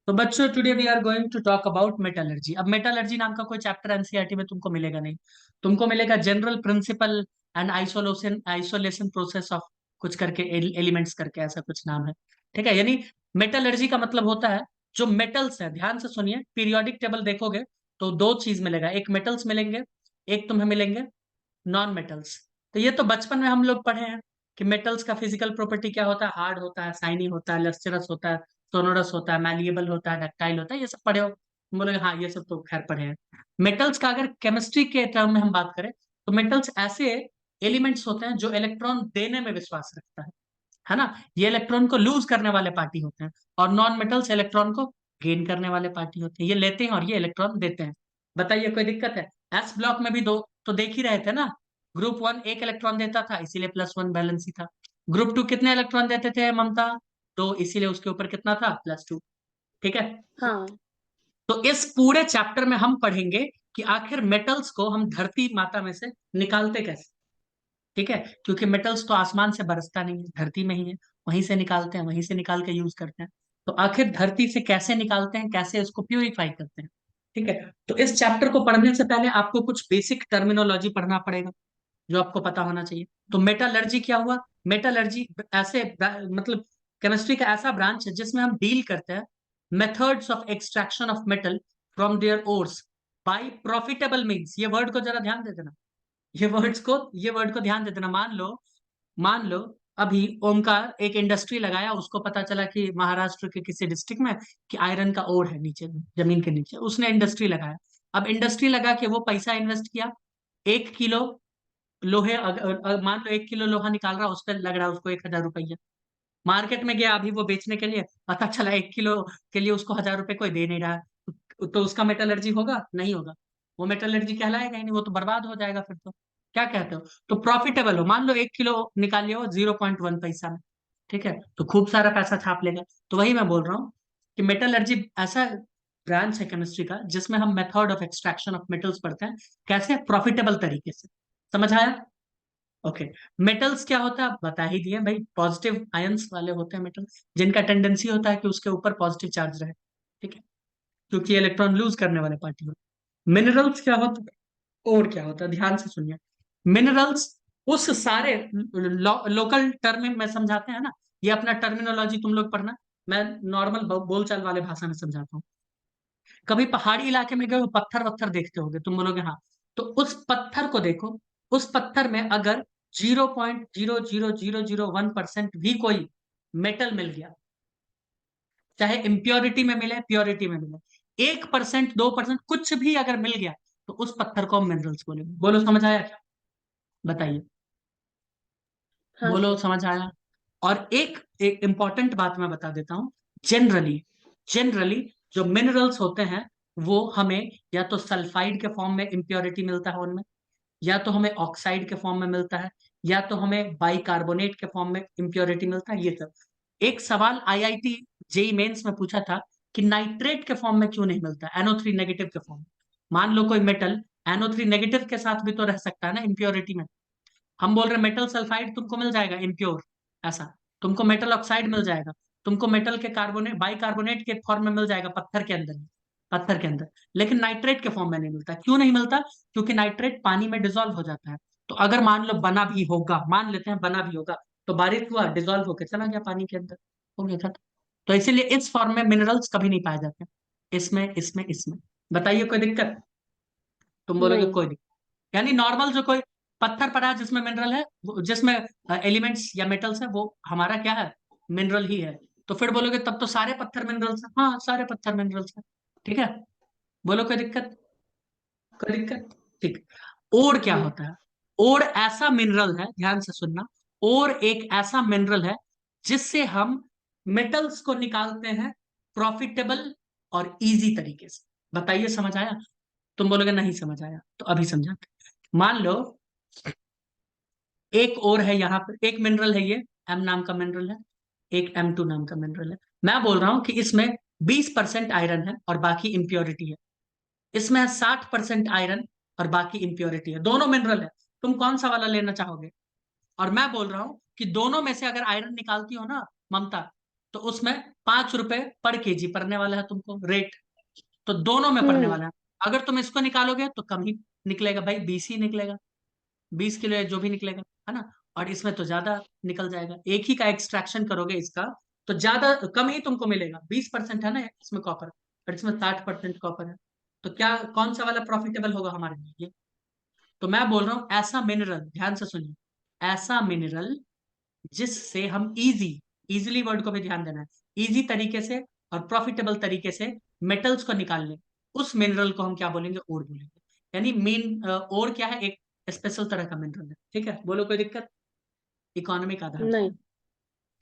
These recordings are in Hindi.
तो बच्चों today we are going to talk about metallurgy. अब मेटलर्जी नाम का कोई चैप्टर एनसीईआरटी में तुमको मिलेगा नहीं। तुमको मिलेगा general principle and isolation isolation process of कुछ करके एलिमेंट्स करके ऐसा कुछ नाम है। ठीक है, यानी मेटलर्जी का मतलब होता है जो मेटल्स है। ध्यान से सुनिए, पीरियोडिक टेबल देखोगे तो दो चीज मिलेगा, एक मेटल्स मिलेंगे, एक तुम्हें मिलेंगे नॉन मेटल्स। तो ये तो बचपन में हम लोग पढ़े हैं कि मेटल्स का फिजिकल प्रॉपर्टी क्या होता है, हार्ड होता है, साइनी होता है, लस्टरस होता है, सोनोरस होता है, मैलिएबल होता है, डक्टाइल होता है, ये सब पढ़े हो। तुम बोलोगे हाँ ये सब तो खैर पढ़े हैं। मेटल्स का अगर केमिस्ट्री के टर्म में हम बात करें तो मेटल्स ऐसे एलिमेंट्स होते हैं जो इलेक्ट्रॉन देने में विश्वास रखता है ना। ये इलेक्ट्रॉन को लूज करने वाले पार्टी होते हैं, और नॉन मेटल्स इलेक्ट्रॉन को गेन करने वाले पार्टी होते हैं। ये लेते हैं और ये इलेक्ट्रॉन देते हैं। बताइए कोई दिक्कत है? एस ब्लॉक में भी दो तो देख ही रहे थे ना। ग्रुप वन एक इलेक्ट्रॉन देता था, इसीलिए प्लस वन बैलेंस ही था। ग्रुप टू कितने इलेक्ट्रॉन देते थे ममता? तो इसीलिए उसके ऊपर कितना था? Plus two. ठीक है। हाँ। तो इस पूरे चैप्टर में हम पढ़ेंगे कि आखिर मेटल्स को हम धरती माता में से निकालते कैसे। ठीक है, क्योंकि मेटल्स तो आसमान से बरसता नहीं है, धरती में ही है, वहीं से निकालते हैं, वहीं से निकाल के यूज करते हैं। तो आखिर धरती से कैसे निकालते हैं, कैसे इसको प्यूरिफाई करते हैं। ठीक है, तो इस चैप्टर को पढ़ने से पहले आपको कुछ बेसिक टर्मिनोलॉजी पढ़ना पड़ेगा जो आपको पता होना चाहिए। तो मेटालर्जी क्या हुआ? मेटालर्जी ऐसे मतलब केमिस्ट्री का ऐसा ब्रांच है जिसमें हम डील करते हैं methods of extraction of metal from their ores by profitable means. ये वर्ड को जरा ध्यान दे देना, ये वर्ड को ध्यान दे देना। मान लो अभी ओमकार एक इंडस्ट्री लगाया, उसको पता चला कि महाराष्ट्र के किसी डिस्ट्रिक्ट में कि आयरन का ओर है नीचे, जमीन के नीचे, उसने इंडस्ट्री लगाया। अब इंडस्ट्री लगा के वो पैसा इन्वेस्ट किया, 1 किलो लोहे मान लो 1 किलो लोहा निकाल रहा, उस पर लग रहा है उसको 1,000 रुपया। मार्केट में गया अभी वो बेचने के लिए, पता चला 1 किलो के लिए उसको 1,000 रुपए कोई दे नहीं रहा है। तो उसका मेटलर्जी होगा? नहीं होगा। वो मेटलर्जी कहलाएगा ही नहीं, वो तो बर्बाद हो जाएगा फिर तो। क्या कहते हो? तो प्रॉफिटेबल हो, मान लो 1 किलो निकाल लिया हो 0.1 पैसा में। ठीक है, तो खूब सारा पैसा छाप लेगा। तो वही मैं बोल रहा हूँ कि मेटलर्जी ऐसा ब्रांच है केमिस्ट्री का जिसमें हम method of extraction of metals पढ़ते हैं, कैसे? प्रॉफिटेबल तरीके से। समझ आया? ओके। मेटल्स क्या होता है आप बता ही दिए भाई, पॉजिटिव आयंस वाले होते हैं मेटल्स, जिनका टेंडेंसी होता है कि उसके ऊपर पॉजिटिव चार्ज रहे। ठीक है, क्योंकि इलेक्ट्रॉन लूज करने वाले पार्टी होते हैं। मिनरल्स क्या होता है और क्या होता है, ध्यान से सुनिए। मिनरल्स उस सारे लोकल टर्म में समझाते हैं ना, ये अपना टर्मिनोलॉजी तुम लोग पढ़ना, मैं नॉर्मल बोलचाल वाले भाषा में समझाता हूँ। कभी पहाड़ी इलाके में गए हो, पत्थर वत्थर देखते होगे, तुम बोलोगे हाँ। तो उस पत्थर को देखो, उस पत्थर में अगर 0.00001% भी कोई मेटल मिल गया, चाहे इम्प्योरिटी में मिले प्योरिटी में मिले, 1%, 2% कुछ भी अगर मिल गया, तो उस पत्थर को हम मिनरल्स बोलेंगे। बोलो समझ आया क्या? बताइए। हाँ बोलो सर। समझ आया? और एक इंपॉर्टेंट बात मैं बता देता हूँ। जनरली जनरली जो मिनरल्स होते हैं वो हमें या तो सल्फाइड के फॉर्म में इम्प्योरिटी मिलता है उनमें, या तो हमें ऑक्साइड के फॉर्म में मिलता है, या तो हमें बाइकार्बोनेट के फॉर्म में इम्प्योरिटी मिलता है, ये सब। एक सवाल आईआईटी जेई मेंस में पूछा था कि नाइट्रेट के फॉर्म में क्यों नहीं मिलता, NO3 नेगेटिव के फॉर्म में। मान लो कोई मेटल NO3 नेगेटिव के साथ भी तो रह सकता है ना इम्प्योरिटी में। हम बोल रहे मेटल सल्फाइड तुमको मिल जाएगा इम्प्योर, ऐसा। तुमको मेटल ऑक्साइड मिल जाएगा, तुमको मेटल के कार्बोनेट बाइकार्बोनेट के फॉर्म में मिल जाएगा, पत्थर के अंदर, पत्थर के अंदर। लेकिन नाइट्रेट के फॉर्म में नहीं मिलता। क्यों नहीं मिलता? क्योंकि नाइट्रेट पानी में डिजोल्व हो जाता है। तो अगर मान लो बना भी होगा, मान लेते हैं बना भी होगा, तो बारिश हुआ, डिजोल्व होकर चला गया पानी के अंदर, हो गया था। तो इसीलिए इस फॉर्म में मिनरल्स कभी नहीं पाए जाते, इसमें। बताइए कोई दिक्कत? तुम बोलोगे नहीं। कोई दिक्कत। यानी नॉर्मल जो कोई पत्थर पड़ा है जिसमें मिनरल है, जिसमें एलिमेंट्स या मेटल्स है, वो हमारा क्या है? मिनरल ही है। तो फिर बोलोगे तब तो सारे पत्थर मिनरल्स हैं। हाँ, सारे पत्थर मिनरल्स हैं। ठीक है, बोलो कोई दिक्कत? कोई दिक्कत? ठीक। ओर क्या जी। होता है? ओर ऐसा मिनरल है, ध्यान से सुनना। ओर एक ऐसा मिनरल है जिससे हम मेटल्स को निकालते हैं प्रॉफिटेबल और इजी तरीके से। बताइए समझ आया? तुम बोलोगे नहीं समझ आया, तो अभी समझाते हैं। मान लो एक और है, यहाँ पर एक मिनरल है, ये एम नाम का मिनरल है, एक M2 नाम का मिनरल है। मैं बोल रहा हूं कि इसमें 20% आयरन है और बाकी इंप्योरिटी है। इसमें 60% आयरन और बाकी इंप्योरिटी है, दोनों मिनरल है। तुम कौन सा वाला लेना चाहोगे? और मैं बोल रहा हूं कि दोनों में से अगर आयरन निकालती हो ना ममता, तो उसमें ₹5 पर केजी पड़ने वाला है तुमको रेट, तो दोनों में पड़ने हम्म। वाला है। अगर तुम इसको निकालोगे तो कम ही निकलेगा भाई, 20 ही निकलेगा, 20 किलो या जो भी निकलेगा, है ना। और इसमें तो ज्यादा निकल जाएगा, एक ही का एक्सट्रैक्शन करोगे इसका तो ज्यादा कम ही तुमको मिलेगा। 20% है ना इसमें कॉपर, और इसमें 60% कॉपर है। तो क्या कौन सा वाला प्रॉफिटेबल होगा हमारे लिए ये? तो मैं बोल रहा हूं ऐसा मिनरल, ध्यान से सुनिए, ऐसा मिनरल जिससे हम इजीली वर्ड को भी ध्यान देना है, इजी तरीके से और प्रॉफिटेबल तरीके से मेटल्स को निकाल लें, उस मिनरल को हम क्या बोलेंगे? ओर बोलेंगे। यानी मेन ओर क्या है? एक स्पेशल तरह का मिनरल है, ठीक है। बोलो कोई दिक्कत? इकोनॉमिक आधार नहीं। पे,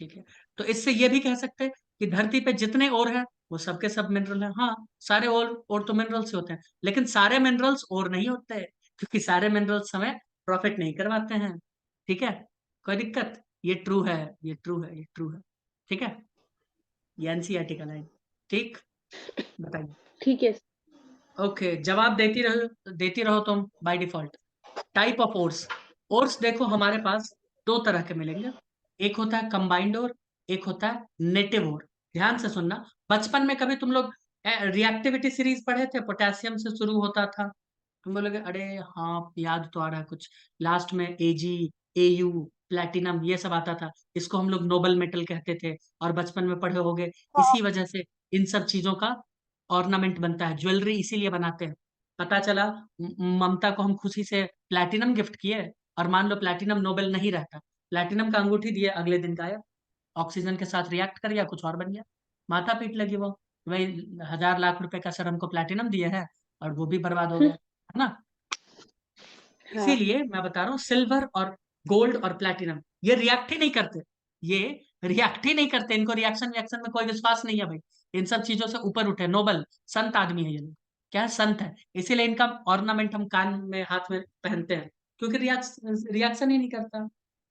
ठीक है। तो इससे ये भी कह सकते हैं कि धरती पे जितने और हैं वो सबके सब मिनरल हैं। हाँ, सारे और तो मिनरल से होते हैं, लेकिन सारे मिनरल्स और नहीं होते, क्योंकि सारे मिनरल्स हमें प्रॉफिट नहीं करवाते हैं, ठीक है। कोई दिक्कत? ये ट्रू है, ये ट्रू है, ये ट्रू है, ठीक है। ये एनसीईआरटी का लाइन, ठीक। बताइए। ठीक है। ओके, जवाब देती रहो तुम by default. Type of ores, ores देखो हमारे पास दो तरह के मिलेंगे, एक होता है कंबाइंड ओर, एक होता है नेटिव ओर। ध्यान से सुनना, बचपन में कभी तुम लोग रिएक्टिविटी सीरीज पढ़े थे? पोटेशियम से शुरू होता था, तुम बोलोगे अरे हाँ याद तो आ रहा है कुछ, लास्ट में एजी, एयू, प्लैटिनम ये सब आता था, इसको हम लोग नोबल मेटल कहते थे, और बचपन में पढ़े होगे। इसी वजह से इन सब चीजों का ऑर्नामेंट बनता है, ज्वेलरी इसीलिए बनाते हैं। पता चला ममता को हम खुशी से प्लैटिनम गिफ्ट किए, और मान लो प्लैटिनम नोबेल नहीं रहता, प्लैटिनम का अंगूठी दिए, अगले दिन गायब, ऑक्सीजन के साथ रिएक्ट कर गया, कुछ और बन गया। माथा पीट लगी वो, भाई 1,000 लाख रुपए का सर हमको प्लैटिनम दिए है, और वो भी बर्बाद हो गया, है ना। हाँ। इसीलिए मैं बता रहा हूँ सिल्वर और गोल्ड और प्लैटिनम ये रिएक्ट ही नहीं करते, ये रिएक्ट ही नहीं करते, इनको रिएक्शन रिएक्शन में कोई विश्वास नहीं है भाई। इन सब चीजों से ऊपर उठे, नोबल संत आदमी है ये लोग, क्या है? संत है। इसीलिए इनका ऑर्नामेंट हम कान में हाथ में पहनते हैं, क्योंकि रिएक्शन ही नहीं करता,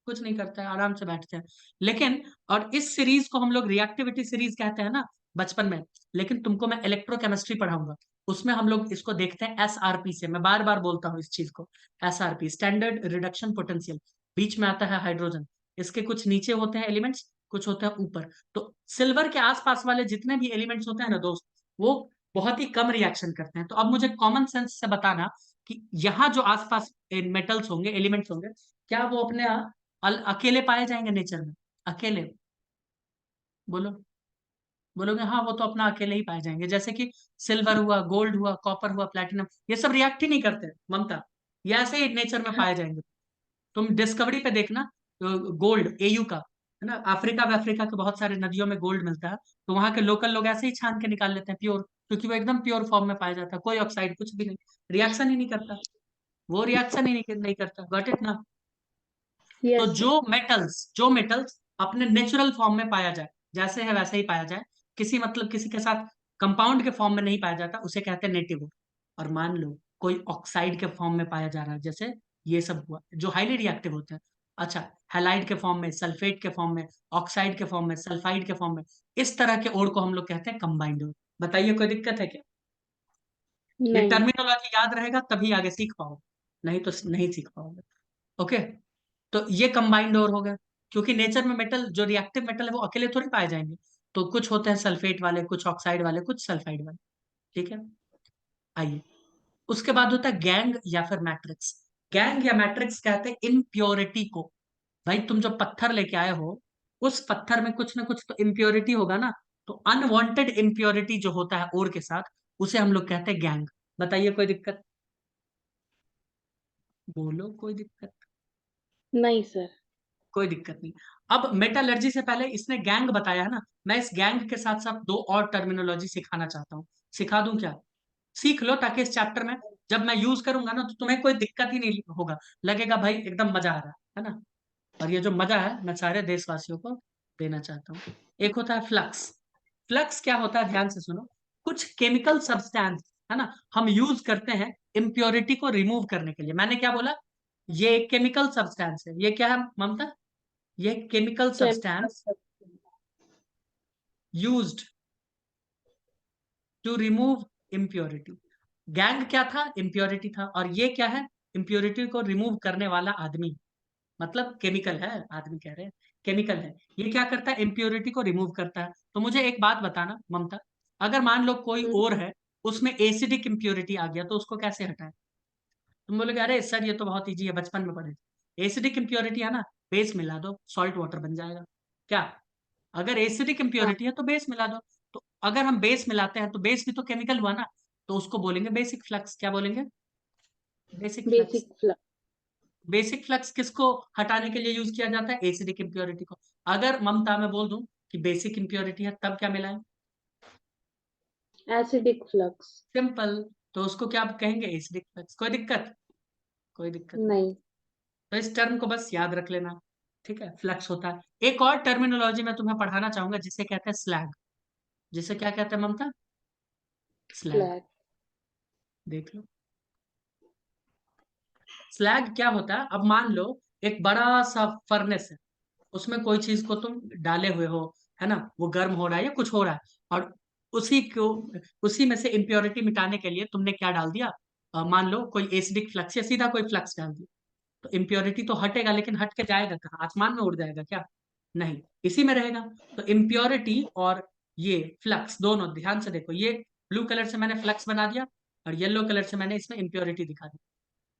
कुछ नहीं करता है, आराम से बैठते हैं। लेकिन और इस सीरीज को हम लोग रिएक्टिविटी सीरीज कहते हैं ना बचपन में, लेकिन तुमको मैं इलेक्ट्रोकेमिस्ट्री पढ़ाऊंगा, उसमें हम लोग इसको देखते हैं एसआरपी से। मैं बार बार बोलता हूँ इस चीज को, एसआरपी स्टैंडर्ड रिडक्शन पोटेंशियल, बीच में आता है हाइड्रोजन, इसके कुछ नीचे होते हैं एलिमेंट्स, कुछ होते हैं ऊपर। तो सिल्वर के आसपास वाले जितने भी एलिमेंट्स होते हैं ना दोस्त, वो बहुत ही कम रिएक्शन करते हैं। तो अब मुझे कॉमन सेंस से बताना कि यहाँ जो आसपास मेटल्स होंगे, एलिमेंट्स होंगे, क्या वो अपने अकेले पाए जाएंगे नेचर में? अकेले? बोलो, बोलोगे हाँ वो तो अपना अकेले ही पाए जाएंगे, जैसे कि सिल्वर हुआ, गोल्ड हुआ, कॉपर हुआ, प्लैटिनम, ये सब रिएक्ट ही नहीं करते ममता, ये ऐसे ही नेचर में हाँ। पाए जाएंगे। तुम डिस्कवरी पे देखना, गोल्ड एयू का, है ना, अफ्रीका में, अफ्रीका के बहुत सारे नदियों में गोल्ड मिलता है, तो वहां के लोकल लोग ऐसे ही छान के निकाल लेते हैं प्योर, क्योंकि वो एकदम प्योर फॉर्म में पाया जाता है, कोई ऑक्साइड कुछ भी नहीं, रिएक्शन ही नहीं करता, वो रिएक्शन ही नहीं करता। गॉट इट ना। तो यस सर। जो मेटल्स अपने नेचुरल फॉर्म में पाया जाए, जैसे है वैसे ही पाया जाए, किसी मतलब किसी के साथ कंपाउंड के फॉर्म में नहीं पाया जाता, उसे कहते हैं नेटिव। और मान लो कोई ऑक्साइड के फॉर्म में पाया जा रहा है, जैसे ये सब हुआ जो हाईली रिएक्टिव होते हैं, अच्छा, हैलाइड के फॉर्म में, सल्फेट के फॉर्म में, ऑक्साइड के फॉर्म में, सल्फाइड के फॉर्म में, इस तरह के ओर को हम लोग कहते हैं कंबाइंड ओर। बताइए कोई दिक्कत है क्या? ये नहीं। टर्मिनोलॉजी याद रहेगा तभी आगे सीख पाओगे, नहीं तो नहीं सीख पाओगे। ओके, तो ये कंबाइंड और हो गया, क्योंकि नेचर में मेटल, जो रिएक्टिव मेटल है वो अकेले थोड़ी पाए जाएंगे, तो कुछ होते हैं सल्फेट वाले, कुछ ऑक्साइड वाले, कुछ सल्फाइड वाले, ठीक है। आइए, उसके बाद होता है गैंग या फिर मैट्रिक्स। गैंग या मैट्रिक्स कहते हैं इम्प्योरिटी को। भाई तुम जो पत्थर लेके आए हो, उस पत्थर में कुछ ना कुछ तो इम्प्योरिटी होगा ना, तो अनवांटेड इम्प्योरिटी जो होता है ओर के साथ, उसे हम लोग कहते हैं गैंग। बताइए कोई दिक्कत? बोलो कोई दिक्कत? नहीं सर। कोई दिक्कत नहीं। अब मेटालर्जी से पहले इसने गैंग बताया है ना, मैं इस गैंग के साथ साथ दो और टर्मिनोलॉजी सिखाना चाहता हूँ। सिखा दूं क्या? सीख लो, ताकि इस चैप्टर में जब मैं यूज करूंगा ना तो तुम्हें कोई दिक्कत ही नहीं होगा, लगेगा भाई एकदम मजा आ रहा है ना। और ये जो मजा है मैं सारे देशवासियों को देना चाहता हूँ। एक होता है फ्लक्स। फ्लक्स क्या होता है? ध्यान से सुनो, कुछ केमिकल सब्सटेंस, है ना, हम यूज करते हैं इम्प्योरिटी को रिमूव करने के लिए। मैंने क्या बोला? ये एक केमिकल सब्सटेंस है, ये क्या है ममता? ये chemical came substance used to remove impurity. Gangue क्या था? इम्प्योरिटी था, और ये क्या है? इम्प्योरिटी को रिमूव करने वाला आदमी। मतलब केमिकल है, आदमी कह रहे हैं केमिकल है। ये क्या करता है, इम्प्योरिटी को रिमूव करता है। तो मुझे एक बात बताना ममता, अगर मान लो कोई हम्म, और है, उसमें एसिडिक इम्प्योरिटी आ गया, तो उसको कैसे हटाएं? तुम बोलोगे अरे सर ये तो बहुत इजी है, बचपन में पढ़े थे। एसिडिक इम्प्योरिटी है ना, बेस मिला दो, सॉल्ट वाटर बन जाएगा। क्या? अगर एसिडिक हाँ, इम्प्योरिटी है तो बेस मिला दो। तो अगर हम बेस मिलाते हैं तो बेस भी तो केमिकल हुआ ना, तो उसको बोलेंगे बेसिक फ्लक्स। क्या बोलेंगे? Basic flux. Basic flux. Basic flux किसको हटाने के लिए यूज किया जाता है? एसिडिक इम्प्योरिटी को। अगर ममता मैं बोल दूं कि बेसिक इम्प्योरिटी है, तब क्या मिलाएं? Acidic flux. सिंपल। तो उसको क्या आप कहेंगे? Acidic flux. कोई दिक्कत? कोई दिक्कत नहीं। नहीं। तो इस टर्म को बस याद रख लेना। ठीक है, फ्लक्स होता है। एक और टर्मिनोलॉजी मैं तुम्हें पढ़ाना चाहूंगा, जिसे कहते हैं स्लैग। जिसे क्या कहते हैं ममता? स्लैग। फ्लैग। देख लो, स्लैग क्या होता है। अब मान लो एक बड़ा सा फर्नेस है, उसमें कोई चीज को तुम डाले हुए हो, है ना, वो गर्म हो रहा है या कुछ हो रहा है, और उसी को, उसी में से इम्प्योरिटी मिटाने के लिए तुमने क्या डाल दिया? मान लो कोई एसिडिक फ्लक्स या सीधा कोई फ्लक्स डाल दिया। तो इम्प्योरिटी तो हटेगा, लेकिन हट के जाएगा कहाँ? आसमान में उड़ जाएगा क्या? नहीं, इसी में रहेगा। तो इम्प्योरिटी और ये फ्लक्स दोनों, ध्यान से देखो, ये ब्लू कलर से मैंने फ्लक्स बना दिया, और येलो कलर से मैंने इसमें इम्प्योरिटी दिखा दी।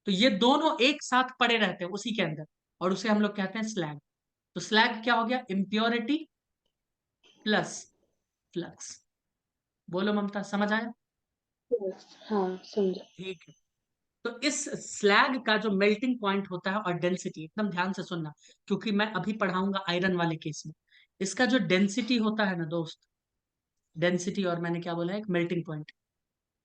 तो ये दोनों एक साथ पड़े रहते हैं उसी के अंदर, और उसे हम लोग कहते हैं स्लैग। तो स्लैग क्या हो गया? Impurity plus flux. बोलो ममता, समझ आया? हाँ, समझा। ठीक है। तो इस स्लैग का जो मेल्टिंग पॉइंट होता है और डेंसिटी, एकदम ध्यान से सुनना, क्योंकि मैं अभी पढ़ाऊंगा आयरन वाले केस में। इसका जो डेंसिटी होता है ना दोस्त, डेंसिटी और मैंने क्या बोला है, एक मेल्टिंग पॉइंट।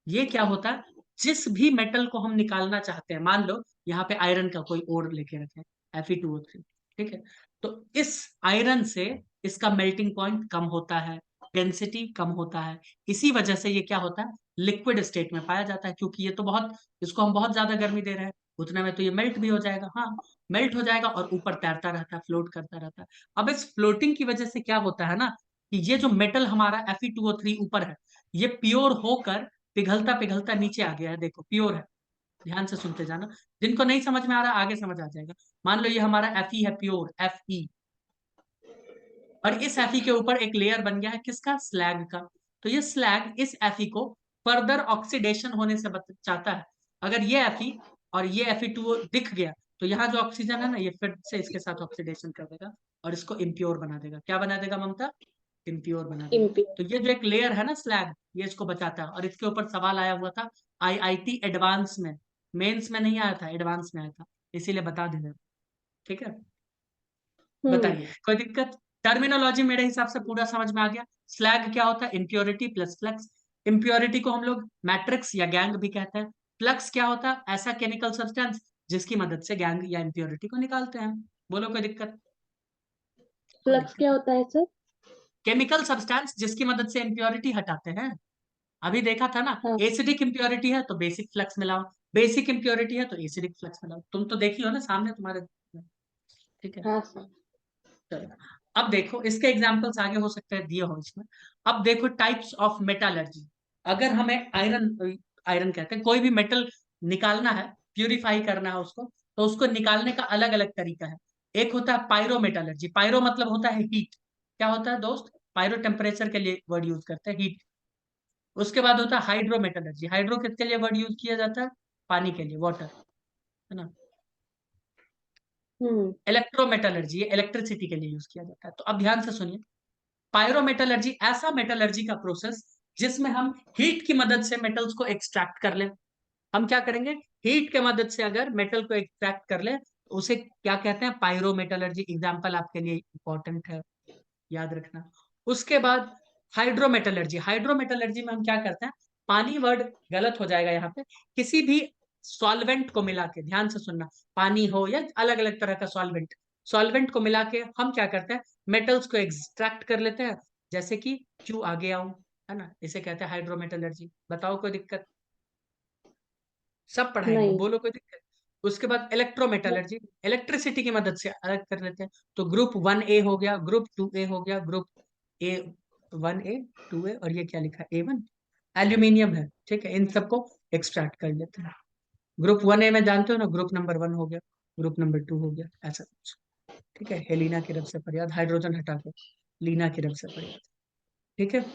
ये क्या होता है, जिस भी मेटल को हम निकालना चाहते हैं, मान लो यहाँ पे आयरन का कोई और लेके रखे, Fe2O3, ठीक है, तो इस आयरन से इसका मेल्टिंग पॉइंट कम होता है, डेंसिटी कम होता है। इसी वजह से ये क्या होता है, लिक्विड स्टेट में पाया जाता है, क्योंकि ये तो बहुत, इसको हम बहुत ज्यादा गर्मी दे रहे हैं, उतने में तो ये मेल्ट भी हो जाएगा। हाँ, मेल्ट हो जाएगा और ऊपर तैरता रहता है, फ्लोट करता रहता है। अब इस फ्लोटिंग की वजह से क्या होता है ना, कि ये जो मेटल हमारा Fe2O3 ऊपर है, ये प्योर होकर पिघलता पिघलता नीचे आ गया है। देखो, प्योर है। ध्यान से सुनते जाना, जिनको नहीं समझ में आ रहा आगे समझ आ जाएगा। मान लो ये हमारा Fe है, प्योर Fe, और इस Fe के ऊपर एक लेयर बन गया है किसका? स्लैग का। तो ये स्लैग इस Fe को फर्दर ऑक्सीडेशन होने से बचाता है। अगर ये Fe और ये Fe2 दिख गया, तो यहाँ जो ऑक्सीजन है ना, ये फिर से इसके साथ ऑक्सीडेशन कर देगा और इसको इम्प्योर बना देगा। क्या बना देगा ममता? इम्प्योर बना देगा। इम्प्योर। तो ये जो एक लेयर है ना स्लैग, ये इसको बचाता है। और इसके ऊपर सवाल आया हुआ था आईआईटी एडवांस में, मेंस में नहीं आया था, एडवांस में आया था, इसीलिए बता देना। ठीक है, हम्म। बताइए, कोई दिक्कत? टर्मिनोलॉजी मेरे हिसाब से पूरा समझ में आ गया। स्लैग क्या होता है? Impurity plus flux. इम्प्योरिटी को हम लोग मैट्रिक्स या गैंग भी कहते हैं। फ्लक्स क्या होता है? ऐसा केमिकल सब्सटेंस जिसकी मदद से गैंग या इम्प्योरिटी को निकालते हैं। बोलो, कोई दिक्कत? कोई फ्लक्स दिक्कत क्या नहीं। होता है सर? केमिकल सब्सटेंस जिसकी मदद से इम्प्योरिटी हटाते हैं। अभी देखा था ना, हाँ। एसिडिक इम्प्योरिटी है तो बेसिक फ्लक्स मिलाओ, बेसिक इम्प्योरिटी है तो एसिडिक फ्लक्स मिलाओ। तुम तो देखी हो ना सामने तुम्हारे। ठीक है, हाँ सर। चलो। अब देखो, इसके एग्जांपल्स आगे हो सकते हैं दिए हो इसमें। अब देखो टाइप्स ऑफ मेटालर्जी। अगर हमें आयरन, आयरन कहते हैं, कोई भी मेटल निकालना है, प्यूरिफाई करना है उसको, तो उसको निकालने का अलग अलग तरीका है। एक होता है पायरो मेटालर्जी। पायरो मतलब होता है हीट। क्या होता है दोस्त? पायरो टेम्परेचर के लिए वर्ड यूज करते हैं, हीट। उसके बाद होता है हाइड्रो मेटालर्जी। हाइड्रो किसके लिए वर्ड यूज किया जाता है? पानी के लिए, वाटर, है ना। हम्म। इलेक्ट्रोमेटलर्जी, इलेक्ट्रिसिटी के लिए यूज किया जाता है। तो अब ध्यान से सुनिए, पायरोमेटलर्जी ऐसा मेटलर्जी का प्रोसेस जिसमें हम हीट की मदद से मेटल्स को एक्सट्रैक्ट कर लें। हम क्या करेंगे? हीट के मदद से अगर मेटल को एक्सट्रैक्ट कर ले, तो उसे क्या कहते हैं? पायरोमेटलर्जी। एग्जांपल आपके लिए इंपॉर्टेंट है, याद रखना। उसके बाद हाइड्रोमेटलर्जी। हाइड्रोमेटलर्जी में हम क्या करते हैं? पानी वर्ड गलत हो जाएगा यहाँ पे। किसी भी सॉल्वेंट को मिला के, ध्यान से सुनना, पानी हो या अलग अलग तरह का सॉल्वेंट, सॉल्वेंट को मिला के हम क्या करते हैं? मेटल्स को एक्सट्रैक्ट कर लेते हैं। जैसे कि क्यू आगे आऊं, है ना, इसे कहते हैं हाइड्रोमेटलर्जी। बताओ, कोई दिक्कत? सब पढ़ाएंगे, नहीं। बोलो, कोई दिक्कत? उसके बाद इलेक्ट्रोमेटलर्जी, इलेक्ट्रिसिटी की मदद से अलग कर लेते हैं। तो ग्रुप 1A हो गया, ग्रुप 2A हो गया, ग्रुप A 1A 2A, और ये क्या लिखा है A1, एल्यूमिनियम है। ठीक है, इन सबको एक्सट्रैक्ट कर लेते हैं। ग्रुप 1A में जानते हो ना, ग्रुप नंबर 1 हो गया, ग्रुप नंबर 2 हो गया, ऐसा कुछ। ठीक है, हेलिना की रब से फरियाद, हाइड्रोजन हटा के लीना की रब से फरियाद। ठीक है,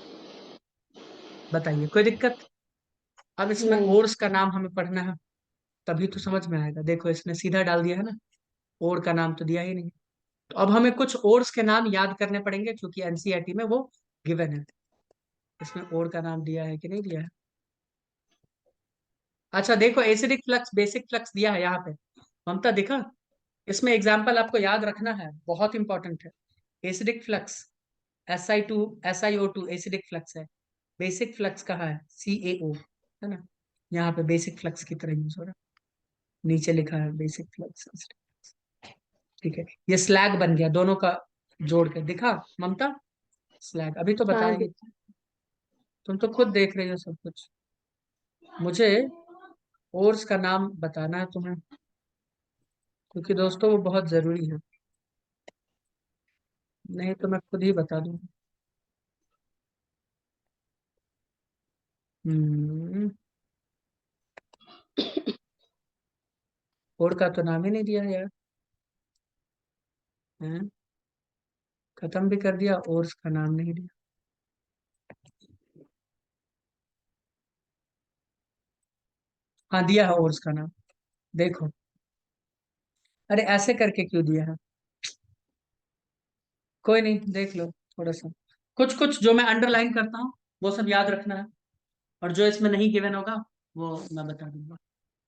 बताइए कोई दिक्कत? अब इसमें नहीं। ओर्स का नाम हमें पढ़ना है, तभी तो समझ में आएगा। देखो इसने सीधा डाल दिया है ना, ओर का नाम तो दिया ही नहीं। तो अब हमें कुछ ओर्स के नाम याद करने पड़ेंगे, क्योंकि एनसीईआरटी में वो गिवन है। इसमें ओर का नाम दिया है कि नहीं दिया है? अच्छा देखो, एसिडिक फ्लक्स, बेसिक फ्लक्स दिया है यहाँ पे, ममता दिखा? इसमें एग्जाम्पल आपको याद रखना है, बहुत इंपॉर्टेंट है। Acidic flux SiO2 acidic flux है। बेसिक फ्लक्स कहाँ है? CaO, है ना? यहाँ पे बेसिक फ्लक्स की तरह यूज हो रहा है, नीचे लिखा है बेसिक फ्लक्स। ठीक है, ये स्लैग बन गया दोनों का जोड़ के, दिखा ममता? स्लैग अभी तो हाँ बताएंगे, तुम तो खुद देख रही हो सब कुछ। मुझे कोर्स का नाम बताना है तुम्हें, क्योंकि दोस्तों वो बहुत जरूरी है, नहीं तो मैं खुद ही बता दूंगा। हम्म, कोड का तो नाम ही नहीं दिया यार। हैं? खत्म भी कर दिया और उसका नाम नहीं दिया। हाँ दिया है और उसका नाम, देखो। अरे ऐसे करके क्यों दिया है? कोई नहीं, देख लो थोड़ा सा। कुछ कुछ जो मैं अंडरलाइन करता हूँ वो सब याद रखना है, और जो इसमें नहीं गिवन होगा वो मैं बता दूंगा।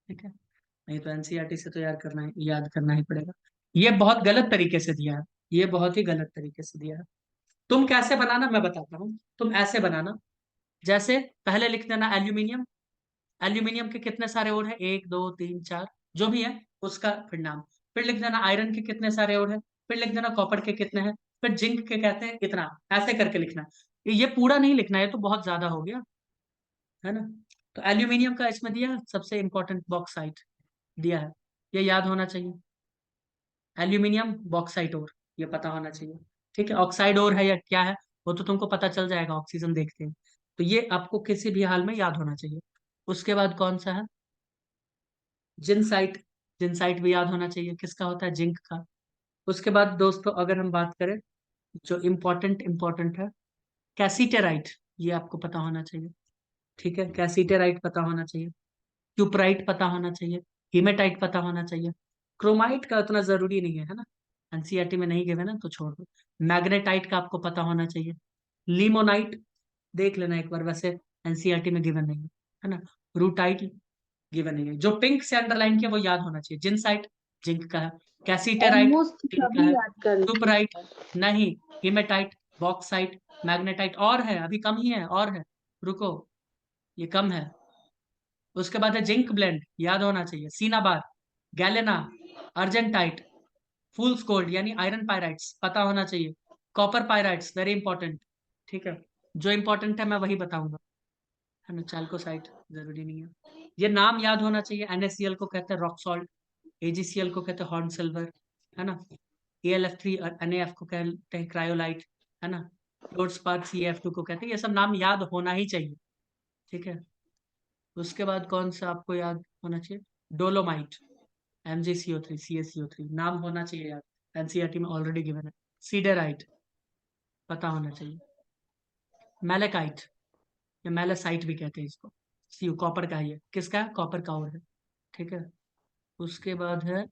ठीक है, नहीं तो एनसीईआरटी से तो याद करना है, याद करना ही पड़ेगा। ये बहुत गलत तरीके से दिया है, ये बहुत ही गलत तरीके से दिया है। तुम कैसे बनाना मैं बताता हूँ, तुम ऐसे बनाना। जैसे पहले लिख देना एल्यूमिनियम, एल्यूमिनियम के कितने सारे और है, 1 2 3 4, जो भी है उसका फिर नाम। फिर लिख देना आयरन के कितने सारे और है, फिर लिख देना कॉपर के कितने हैं, फिर जिंक के कहते हैं इतना। ऐसे करके लिखना, ये पूरा नहीं लिखना, ये तो बहुत ज्यादा हो गया, है ना? तो एल्यूमिनियम का इसमें दिया है, सबसे इंपॉर्टेंट बॉक्साइट दिया है, ये याद होना चाहिए। एल्यूमिनियम बॉक्साइट और, ये पता होना चाहिए। ठीक है, ऑक्साइड और है या क्या है वो तो तुमको पता चल जाएगा, ऑक्सीजन देखते हैं। तो ये आपको किसी भी हाल में याद होना चाहिए। उसके बाद कौन सा है? जिनसाइट, जिनसाइट भी याद होना चाहिए, किसका होता है? जिंक का। उसके बाद दोस्तों अगर हम बात करें, जो इम्पोर्टेंट इम्पोर्टेंट है, कैसीटेराइट, ये आपको पता होना चाहिए। ठीक है, कैसीटेराइट पता होना चाहिए, क्यूपराइट पता होना चाहिए, हीमेटाइट पता होना चाहिए। क्रोमाइट का उतना जरूरी नहीं है ना, एनसीईआरटी में नहीं गिवे ना, तो छोड़ दो। मैग्नेटाइट का आपको पता होना चाहिए। लिमोनाइट देख लेना एक बार, वैसे एनसीईआरटी में गिवन नहीं है ना। रूटाइट गिवन नहीं है, जो पिंक से अंडरलाइन किया वो याद होना चाहिए। जिनसाइट जिंक का है, कैसीटेराइट ऑलमोस्ट जिंक का सभी है, याद कर क्यूपराइट लिया। नहीं, हीमेटाइट, बॉक्साइट, मैग्नेटाइट, और है अभी कम ही है, और है, रुको, ये कम है। उसके बाद है जिंक ब्लेंड, याद होना चाहिए। सीनाबार, गैलेना, अर्जेंटाइट, फूल्स गोल्ड यानी आयरन पायराइट्स पता होना चाहिए। Copper pyrites very important. ठीक है, जो इंपॉर्टेंट है मैं वही बताऊंगा, है ना। चाल्कोसाइट जरूरी नहीं है, ये नाम याद होना चाहिए। NaCl को कहते हैं रॉक सॉल्ट, AgCl को कहते हैं हॉर्न सिल्वर, है ना। AlF3 और NaF को कहते हैं क्रायोलाइट, है ना। फ्लोरस्पाथ CaF2 को कहते हैं, ये सब नाम याद होना ही चाहिए। ठीक है, उसके बाद कौन सा आपको याद होना चाहिए? डोलोमाइट, MgCO3 CaCO3 नाम होना चाहिए याद, एनसीईआरटी में ऑलरेडी गिवन है। सीडेराइट पता होना चाहिए। मैलेकाइट या मैलेसाइट भी कहते हैं इसको, कॉपर का है, ये किसका है? कॉपर का और है। ठीक है, उसके बाद है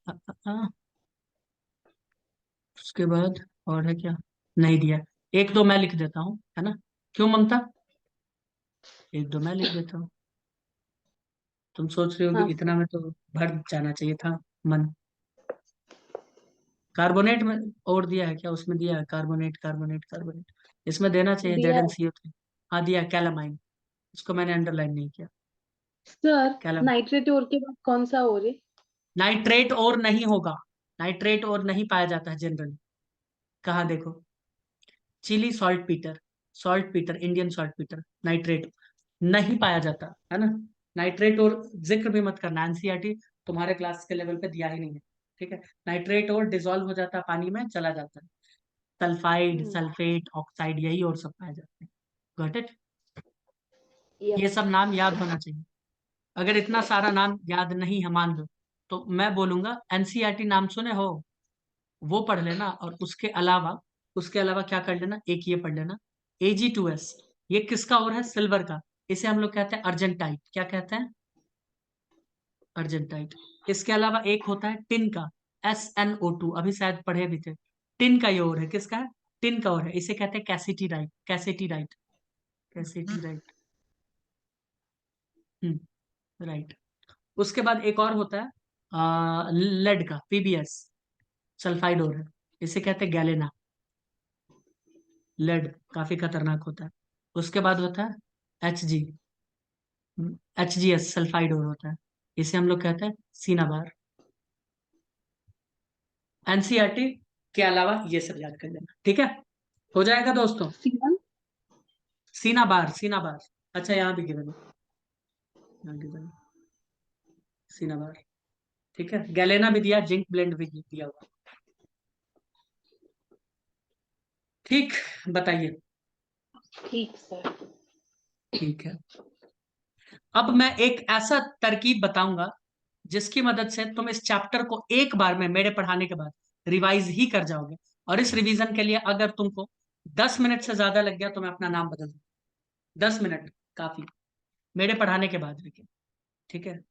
उसके बाद और है क्या? नहीं दिया, 1 2 मैं लिख देता हूँ, है ना। क्यों ममता? 1 2 मैं लिख देता हूँ, तुम सोच रही होगी हाँ इतना में तो भर जाना चाहिए था मन। कार्बोनेट में और दिया है क्या? उसमें दिया है कार्बोनेट कार्बोनेट कार्बोनेट, इसमें देना चाहिए दिया है। ZnCO3। हाँ दिया है, कैलामाइन, इसको मैंने अंडरलाइन नहीं किया। सर कैलामाइन, नाइट्रेट और के बाद कौन सा और है? नाइट्रेट और नहीं होगा, नाइट्रेट और नहीं पाया जाता है जनरली। कहाँ देखो, Chile saltpetre, saltpetre, Indian saltpetre, nitrate नहीं पाया जाता, है ना। नाइट्रेट और जिक्र भी मत करना, एनसीईआरटी तुम्हारे क्लास के लेवल पे दिया ही नहीं है। ठीक है, नाइट्रेट और डिजोल्व हो जाता है पानी में, चला जाता है। सल्फाइड, हम्म। सल्फेट, ऑक्साइड, यही और सब पाए जाते हैं। Got it? या। ये सब नाम याद होना चाहिए। अगर इतना सारा नाम याद नहीं है मान लो, तो मैं बोलूंगा एनसीईआरटी नाम सुने हो, वो पढ़ लेना, और उसके अलावा क्या कर लेना, एक ये पढ़ लेना Ag2S। ये किसका और है, सिल्वर का। इसे हम लोग कहते हैं अर्जेंटाइट। क्या कहते हैं, अर्जेंटाइट। इसके अलावा एक होता है टिन का, SnO2, अभी शायद पढ़े भी थे। टिन का ये और है, किसका है, टिन का और है, इसे कहते हैं कैसिटीराइट। कैसिटीराइट, कैसिटीराइट। राइट। उसके बाद एक और होता है लेड का, PbS, सल्फाइड और है, इसे कहते हैं गैलेना। लेड काफी खतरनाक होता है। उसके बाद होता है Hg, HgS, सल्फाइड और होता है, इसे हम लोग कहते हैं सीनाबार। एनसीईआरटी के अलावा ये सब याद कर लेना, ठीक है, हो जाएगा दोस्तों। सीरम। सीनाबार, सीनाबार। अच्छा यहाँ भी गिवन है, यहाँ गिवन है, सीनाबार। ठीक है, गैलेना भी दिया, जिंक ब्लेंड भी दिया हुआ। ठीक, बताइए। ठीक सर। ठीक है, अब मैं एक ऐसा तरकीब बताऊंगा जिसकी मदद से तुम इस चैप्टर को एक बार में मेरे पढ़ाने के बाद रिवाइज ही कर जाओगे। और इस रिवीजन के लिए अगर तुमको 10 मिनट से ज्यादा लग गया तो मैं अपना नाम बदल दूँ। 10 मिनट काफी, मेरे पढ़ाने के बाद, लेकिन ठीक है।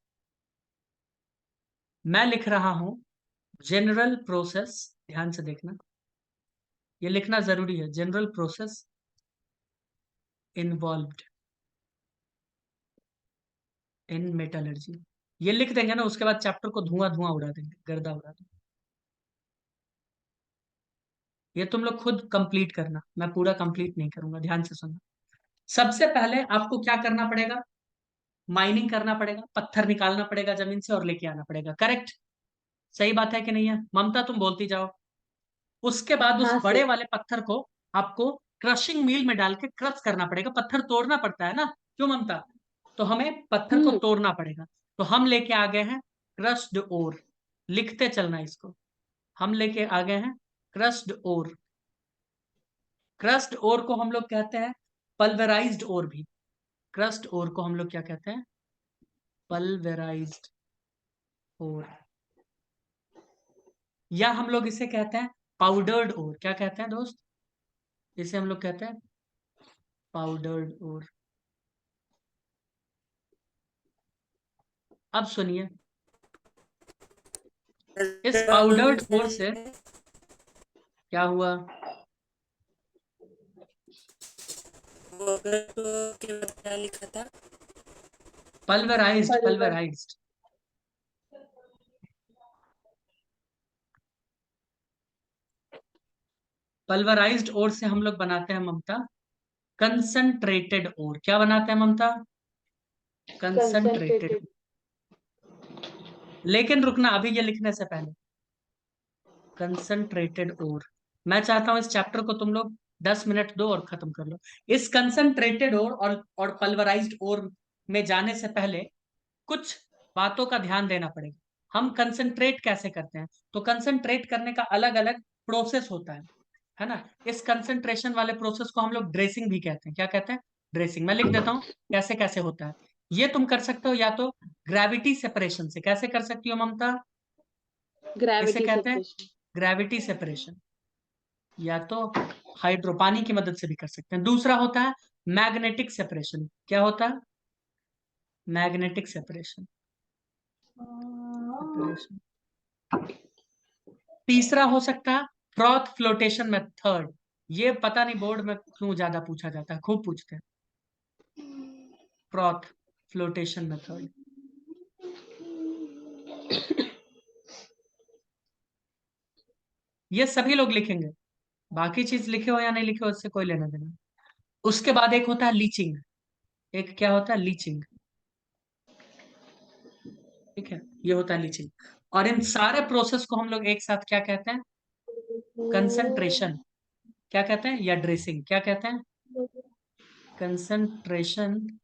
मैं लिख रहा हूं जनरल प्रोसेस, ध्यान से देखना, ये लिखना जरूरी है, general process involved in metallurgy. ये लिख देंगे ना, उसके बाद चैप्टर को धुआं धुआं उड़ा देंगे, गर्दा उड़ा देंगे। ये तुम लोग खुद कंप्लीट करना, मैं पूरा कंप्लीट नहीं करूंगा, ध्यान से सुनना। सबसे पहले आपको क्या करना पड़ेगा, माइनिंग करना पड़ेगा, पत्थर निकालना पड़ेगा जमीन से और लेके आना पड़ेगा, करेक्ट। सही बात है कि नहीं है, ममता तुम बोलती जाओ। उसके बाद उस हाँ बड़े सर। वाले पत्थर को आपको क्रशिंग मिल में डाल के क्रश करना पड़ेगा, पत्थर तोड़ना पड़ता है ना, क्यों ममता, तो हमें पत्थर को हम्म। तोड़ना पड़ेगा। तो हम लेके आ गए हैं क्रश्ड ओर, लिखते चलना इसको, हम लेके आ गए हैं क्रश्ड ओर। क्रस्ट ओर को हम लोग कहते हैं पल्वराइज्ड ओर भी। क्रस्ट ओर को हम लोग क्या कहते हैं, पल्वराइज्ड ओर, या हम लोग इसे कहते हैं पाउडर्ड ओर। क्या कहते हैं दोस्त, इसे हम लोग कहते हैं पाउडर्ड ओर। अब सुनिए, इस पाउडर्ड ओर से क्या हुआ, वो अगर तो के बाद क्या लिखा था? पल्वराइज्ड, पल्वर। पल्वराइज्ड। पल्वराइज्ड ओर से हम लोग बनाते हैं ममता कंसंट्रेटेड ओर। क्या बनाते हैं ममता, कंसंट्रेटेड। कंसंट्रेटेड। लेकिन रुकना, अभी ये लिखने से पहले, कंसंट्रेटेड ओर, मैं चाहता हूं इस चैप्टर को तुम लोग 10 मिनट दो और खत्म कर लो। इस कंसंट्रेटेड ओर और पल्वराइज्ड ओर में जाने से पहले कुछ बातों का ध्यान देना पड़ेगा। हम कंसंट्रेट कैसे करते हैं, तो कंसंट्रेट करने का अलग अलग प्रोसेस होता है ना। इस कंसंट्रेशन वाले प्रोसेस को हम लोग ड्रेसिंग भी कहते हैं। क्या कहते हैं, ड्रेसिंग। मैं लिख देता हूं कैसे कैसे होता है। ये तुम कर सकते हो या तो ग्रेविटी सेपरेशन से। कैसे कर सकती हो ममता, इसे ग्रेविटी कहते हैं सेपरेशन। ग्रेविटी सेपरेशन, या तो हाइड्रो, पानी की मदद से भी कर सकते हैं। दूसरा होता है मैग्नेटिक सेपरेशन। क्या होता है, मैग्नेटिक सेपरेशन, सेपरेशन। तीसरा हो सकता है फ्रॉथ फ्लोटेशन मेथड। ये पता नहीं बोर्ड में क्यों ज्यादा पूछा जाता है, खूब पूछते हैं, फ्रॉथ फ्लोटेशन मेथड। ये सभी लोग लिखेंगे, बाकी चीज लिखे हो या नहीं लिखे हो उससे कोई लेना देना। उसके बाद एक होता है लीचिंग, एक क्या होता है, लीचिंग। ठीक है, ये होता है लीचिंग। और इन सारे प्रोसेस को हम लोग एक साथ क्या कहते हैं, कंसंट्रेशन। क्या कहते हैं, या ड्रेसिंग। क्या कहते हैं, कंसंट्रेशन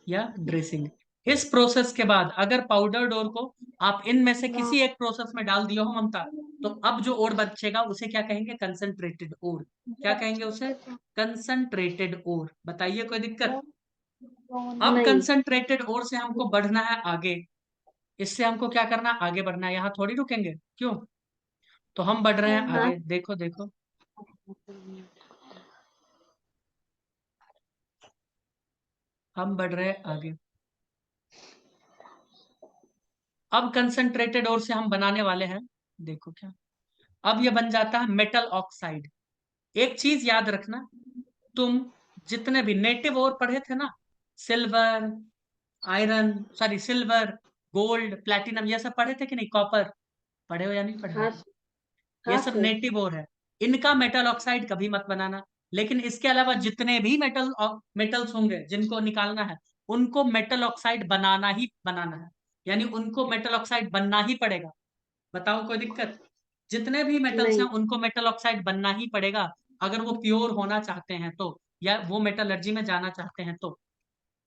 या ड्रेसिंग। इस प्रोसेस के बाद अगर पाउडर डोर को आप इनमें से किसी एक प्रोसेस में डाल दिया हो ममता, तो अब जो ओर बचेगा उसे क्या कहेंगे, कंसंट्रेटेड ओर। क्या कहेंगे उसे, कंसंट्रेटेड ओर। बताइए कोई दिक्कत। अब नहीं। कंसंट्रेटेड ओर से हमको बढ़ना है आगे, इससे हमको क्या करना, आगे बढ़ना है, यहाँ थोड़ी रुकेंगे, क्यों? तो हम बढ़ रहे हैं हाँ। आगे, देखो देखो, हम बढ़ रहे हैं आगे। अब कंसंट्रेटेड ओर से हम बनाने वाले हैं, देखो क्या, अब ये बन जाता है मेटल ऑक्साइड। एक चीज याद रखना, तुम जितने भी नेटिव ओर पढ़े थे ना, silver, iron, sorry silver, gold, platinum, ये सब पढ़े थे कि नहीं, कॉपर, पढ़े हो या नहीं पढ़े हाँ हो? ये हाँ सब सर। नेटिव ओर है, इनका मेटल ऑक्साइड कभी मत बनाना। लेकिन इसके अलावा जितने भी मेटल्स होंगे जिनको निकालना है, उनको मेटल ऑक्साइड बनाना ही बनाना है, यानी उनको मेटल ऑक्साइड बनना ही पड़ेगा। बताओ कोई दिक्कत? जितने भी मेटल्स हैं नहीं। उनको मेटल ऑक्साइड बनना ही पड़ेगा, अगर वो प्योर होना चाहते हैं तो, या वो मेटलर्जी में जाना चाहते हैं तो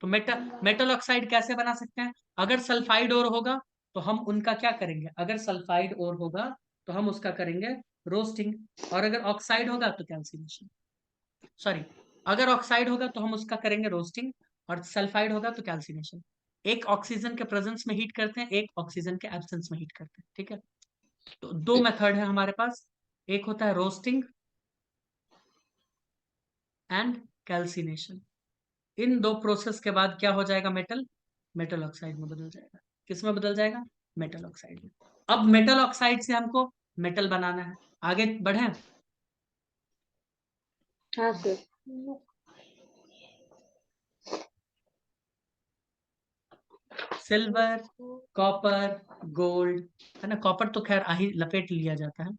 मेटल ऑक्साइड कैसे बना सकते हैं? अगर सल्फाइड और होगा तो हम उनका क्या करेंगे, अगर सल्फाइड और होगा तो हम उसका करेंगे रोस्टिंग, और अगर ऑक्साइड होगा तो कैल्सिनेशन, सॉरी, अगर ऑक्साइड होगा तो हम उसका करेंगे रोस्टिंग, और सल्फाइड होगा तो कैल्सिनेशन। एक ऑक्सीजन के प्रेजेंस में हीट करते हैं, एक ऑक्सीजन के एब्सेंस में हीट करते हैं, ठीक है? तो दो मेथड है हमारे पास, एक होता है रोस्टिंग एंड कैल्सिनेशन। इन दो प्रोसेस के बाद क्या हो जाएगा, मेटल मेटल ऑक्साइड में बदल जाएगा। किस में बदल जाएगा? मेटल ऑक्साइड में। अब मेटल ऑक्साइड से हमको मेटल बनाना है, आगे बढ़े। हाँ सर। सिल्वर, कॉपर, गोल्ड, है ना, कॉपर तो खैर आ ही लपेट लिया जाता है,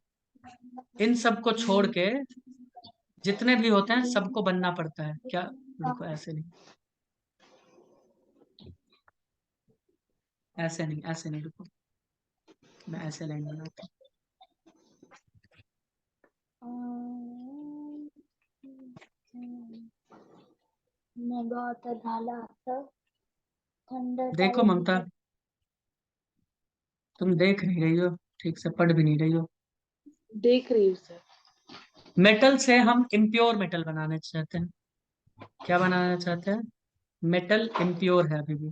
इन सब को छोड़ के जितने भी होते हैं सबको बनना पड़ता है क्या? रुको, ऐसे नहीं, ऐसे नहीं, ऐसे नहीं, रुको, मैं ऐसे लाइन बनाता बहुत झाला असं थंड हूँ। देखो ममता, तुम देख नहीं रही हो, ठीक से पढ़ भी नहीं रही हो। देख रही हूँ सर। मेटल से हम इम्प्योर मेटल बनाना चाहते हैं, क्या बनाना चाहते हैं? मेटल इम्प्योर है अभी भी।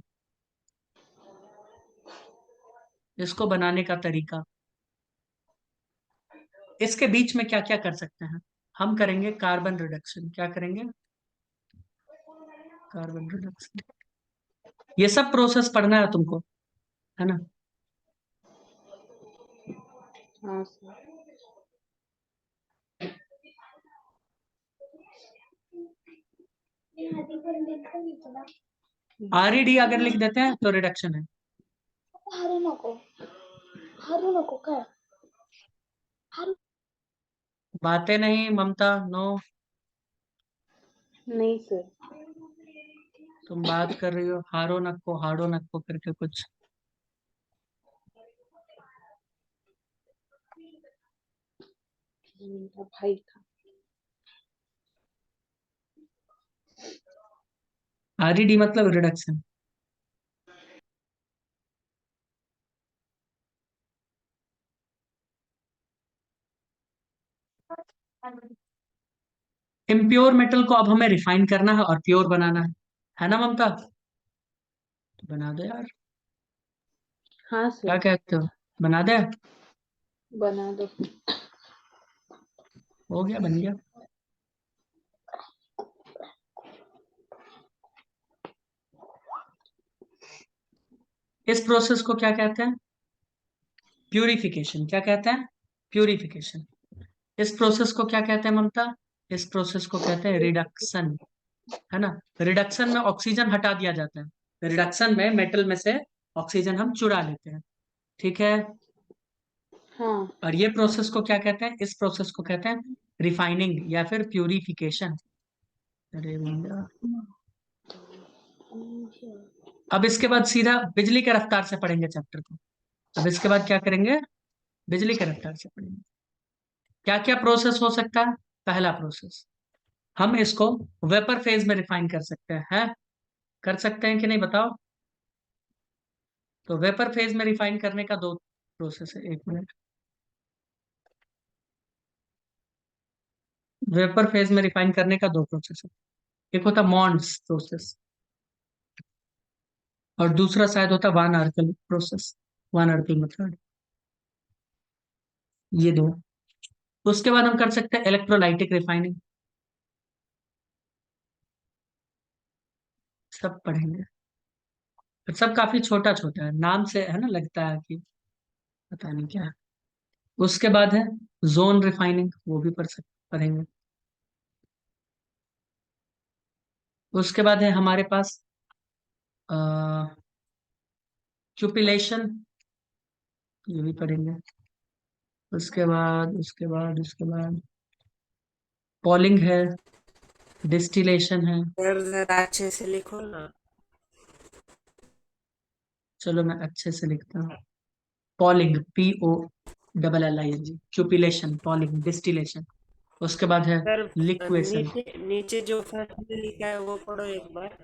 इसको बनाने का तरीका, इसके बीच में क्या क्या कर सकते हैं? हम करेंगे कार्बन रिडक्शन। क्या करेंगे? Carbon reduction. ये सब प्रोसेस पढ़ना है तुमको, है ना? हाँ सर। आरईडी अगर लिख देते हैं तो रिडक्शन है। हरू नको काय हरू बातें नहीं ममता, नो। नहीं सर। तुम बात कर रही हो हारो नक्को करके कुछ। मेरा भाई था। आरईडी मतलब रिडक्शन। इम्प्योर मेटल को अब हमें रिफाइन करना है और प्योर बनाना है ना ममता? तो बना दो यार, हाँ क्या सर। कहते हो, बना दे? बना दो। हो गया, बन गया। इस प्रोसेस को क्या कहते हैं? प्यूरिफिकेशन। क्या कहते हैं? प्यूरिफिकेशन। इस प्रोसेस को क्या कहते हैं ममता? इस प्रोसेस को कहते हैं रिडक्शन, है ना? रिडक्शन में ऑक्सीजन हटा दिया जाता है, रिडक्शन में मेटल में से ऑक्सीजन हम चुरा लेते हैं, ठीक है? हाँ। और ये प्रोसेस को क्या कहते हैं? इस प्रोसेस को कहते हैं रिफाइनिंग या फिर प्यूरिफिकेशन। अरे भैया, अब इसके बाद सीधा बिजली के रफ्तार से पढ़ेंगे चैप्टर को। अब इसके बाद क्या करेंगे? बिजली के रफ्तार से पढ़ेंगे। क्या क्या प्रोसेस हो सकता है? पहला प्रोसेस, हम इसको वेपर फेज में रिफाइन कर सकते हैं, है? कर सकते हैं कि नहीं, बताओ? तो वेपर फेज में रिफाइन करने का दो प्रोसेस है, एक मिनट। वेपर फेज में रिफाइन करने का दो प्रोसेस है, एक होता मॉन्ड्स प्रोसेस और दूसरा शायद होता वान आर्कल प्रोसेस। वन अर्पिंग मेथड, ये दो। उसके बाद हम कर सकते हैं इलेक्ट्रोलाइटिक रिफाइनिंग, सब पढ़ेंगे। सब काफी छोटा छोटा है, नाम से है ना लगता है कि पता नहीं क्या है। उसके बाद है जोन रिफाइनिंग, वो भी पढ़ेंगे। उसके बाद है हमारे पास क्यूपिलेशन, ये भी पढ़ेंगे। उसके बाद पॉलिंग है, डिस्टिलेशन है। सर जरा अच्छे से लिखो ना। चलो मैं अच्छे से लिखता हूँ। Polling, POLLING, cupellation, polling, distillation. उसके बाद है सर लिक्वेशन। नीचे नीचे जो फर्स्ट में लिखा है वो पढ़ो एक बार।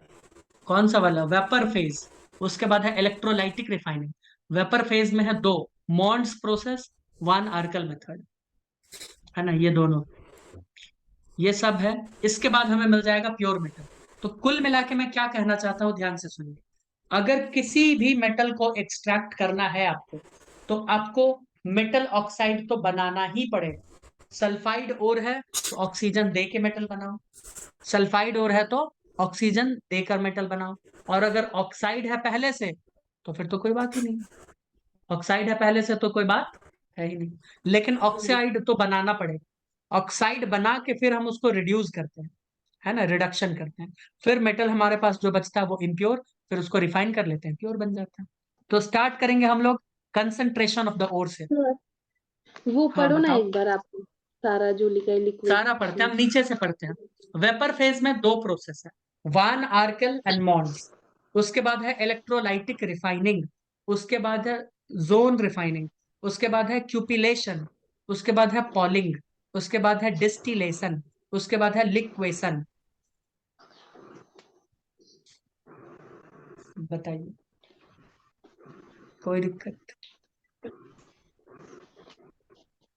कौन सा वाला? Vapour phase. उसके बाद है इलेक्ट्रोलाइटिक रिफाइनिंग। वेपर फेज में है दो, मॉन्ड्स प्रोसेस, वन आर्कल मेथड, है ना, ये दोनों, ये सब है। इसके बाद हमें मिल जाएगा प्योर मेटल। तो कुल मिला के मैं क्या कहना चाहता हूं, ध्यान से सुनिए। अगर किसी भी मेटल को एक्सट्रैक्ट करना है आपको, तो आपको मेटल ऑक्साइड तो बनाना ही पड़ेगा। सल्फाइड ओर है तो ऑक्सीजन दे के मेटल बनाओ, सल्फाइड ओर है तो ऑक्सीजन देकर मेटल बनाओ। और अगर ऑक्साइड है पहले से तो फिर तो कोई बात ही नहीं, ऑक्साइड है पहले से तो कोई बात है ही नहीं। लेकिन ऑक्साइड तो बनाना पड़ेगा, ऑक्साइड बना के फिर हम उसको रिड्यूस करते हैं, है ना, रिडक्शन करते हैं। फिर मेटल हमारे पास जो बचता है वो इम्प्योर, फिर उसको रिफाइन कर लेते हैं, प्योर बन जाता है। तो स्टार्ट करेंगे हम लोग कंसंट्रेशन ऑफ द ओर से। वो हाँ पढ़ो ना बताओ। एक बार आप, सारा जो लिखा है लिक्विड। सारा पढ़ते हैं हम, नीचे से पढ़ते हैं। वेपर फेज में दो प्रोसेस है, वन आर्कल एंड मॉन्ड्स। उसके बाद है इलेक्ट्रोलाइटिक रिफाइनिंग। उसके बाद है जोन रिफाइनिंग। उसके बाद है क्यूपिलेशन। उसके बाद है पॉलिंग। उसके बाद है डिस्टिलेशन। उसके बाद है लिक्वेशन। बताइए, कोई दिक्कत?